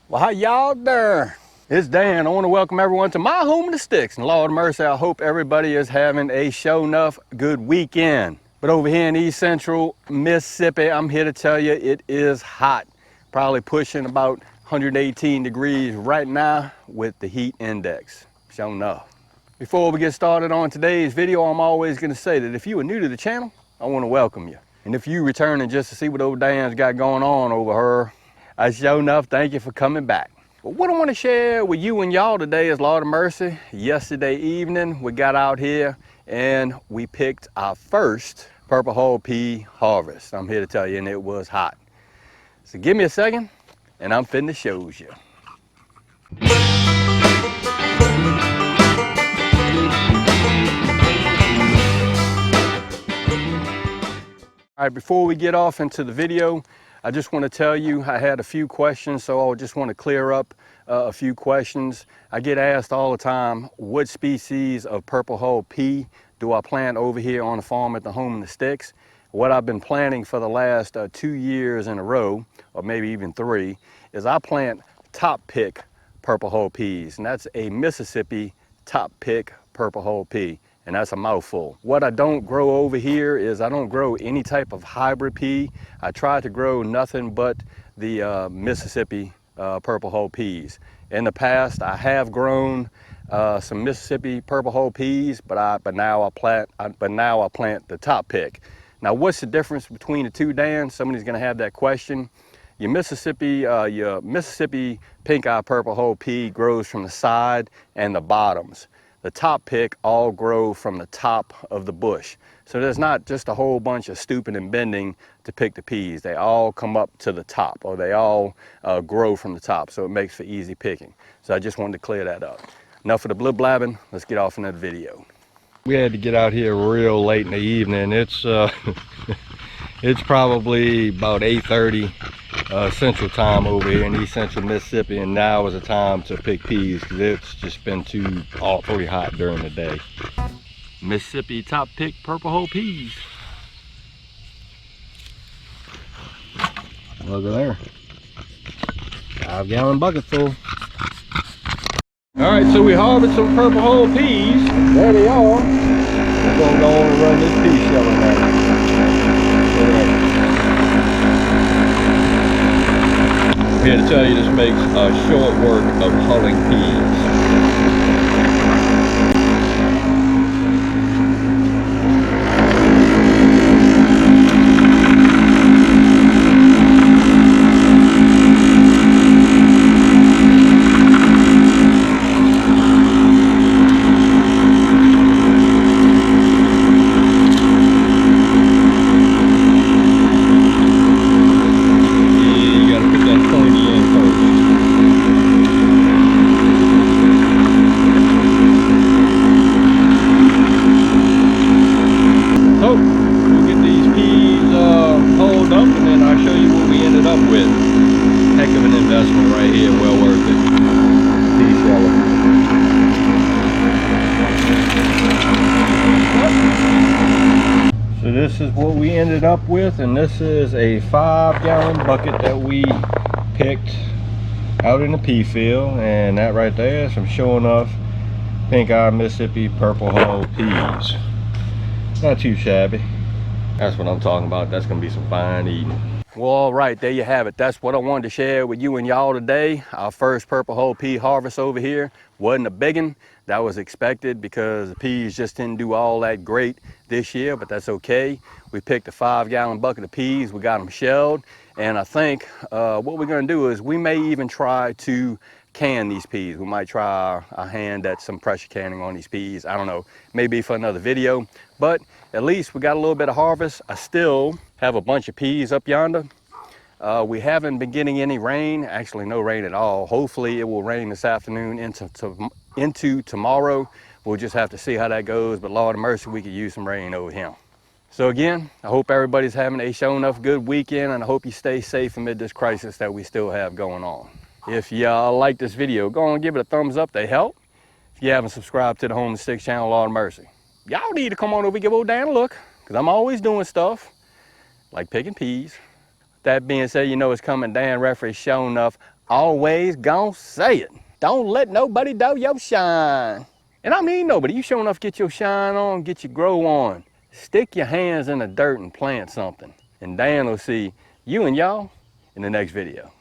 Well, how y'all doing? It's Dan. I want to welcome everyone to my home in the sticks. And Lord of mercy, I hope everybody is having a show enough good weekend. But over here in East Central Mississippi, I'm here to tell you it is hot. Probably pushing about 118 degrees right now with the heat index. Sure enough. Before we get started on today's video, I'm always going to say that if you are new to the channel, I want to welcome you. And if you returning just to see what old Dan's got going on over her, I sure enough thank you for coming back. But what I want to share with you and y'all today is, Lord of mercy, yesterday evening we got out here and we picked our first purple hull pea harvest. I'm here to tell you, and it was hot. So give me a second and I'm finna show you. All right, before we get off into the video, I just want to tell you I had a few questions, so I just want to clear up a few questions. I get asked all the time, what species of purple hull pea do I plant over here on the farm at the Home in the Sticks? What I've been planting for the last 2 years in a row, or maybe even 3, is I plant top pick purple hull peas, and that's a Mississippi top pick purple hull pea. And that's a mouthful. What I don't grow over here is I don't grow any type of hybrid pea. I try to grow nothing but the Mississippi purple hull peas. In the past, I have grown some Mississippi purple hull peas, but now I plant the top pick. Now, what's the difference between the two, Dan? Somebody's going to have that question. Your Mississippi pink eye purple hull pea grows from the side and the bottoms. The top pick all grow from the top of the bush. So there's not just a whole bunch of stooping and bending to pick the peas. They all come up to the top, or they all grow from the top. So it makes for easy picking. So I just wanted to clear that up. Enough of the blib blabbing. Let's get off into the video. We had to get out here real late in the evening. It's it's probably about 8:30 Central Time over here in East Central Mississippi, and now is the time to pick peas because it's just been too awfully hot during the day. Mississippi top pick purple hull peas. Look at there. 5-gallon bucket full. Alright, so we harvested some purple hull peas. There they are. We're gonna go and run this pea shovel now. I'm here to tell you this makes short work of hulling peas. So this is what we ended up with, and this is a 5-gallon bucket that we picked out in the pea field, and that right there is some sure enough pink eye Mississippi purple hull peas. Not too shabby. That's what I'm talking about. That's gonna be some fine eating. Well, all right, there you have it. That's what I wanted to share with you and y'all today. Our first purple hull pea harvest over here. Wasn't a big one. That was expected because the peas just didn't do all that great this year, but that's okay. We picked a 5-gallon bucket of peas. We got them shelled, and I think what we're gonna do is we may even try to can these peas. We might try our hand at some pressure canning on these peas. I don't know, maybe for another video, but at least we got a little bit of harvest. I still have a bunch of peas up yonder. We haven't been getting any rain, actually no rain at all. Hopefully it will rain this afternoon into tomorrow. We'll just have to see how that goes, but Lord of mercy, we could use some rain over here. So again, I hope everybody's having a show enough good weekend, and I hope you stay safe amid this crisis that we still have going on. If y'all like this video, go on and give it a thumbs up, they help. If you haven't subscribed to the Home in the Sticks channel, Lord of mercy, y'all need to come on over and give old Dan a look, because I'm always doing stuff like picking peas. That being said, you know it's coming. Dan Referee showing enough always gon' say it. Don't let nobody do your shine. And I mean nobody. You sure enough get your shine on, get your grow on. Stick your hands in the dirt and plant something. And Dan will see you and y'all in the next video.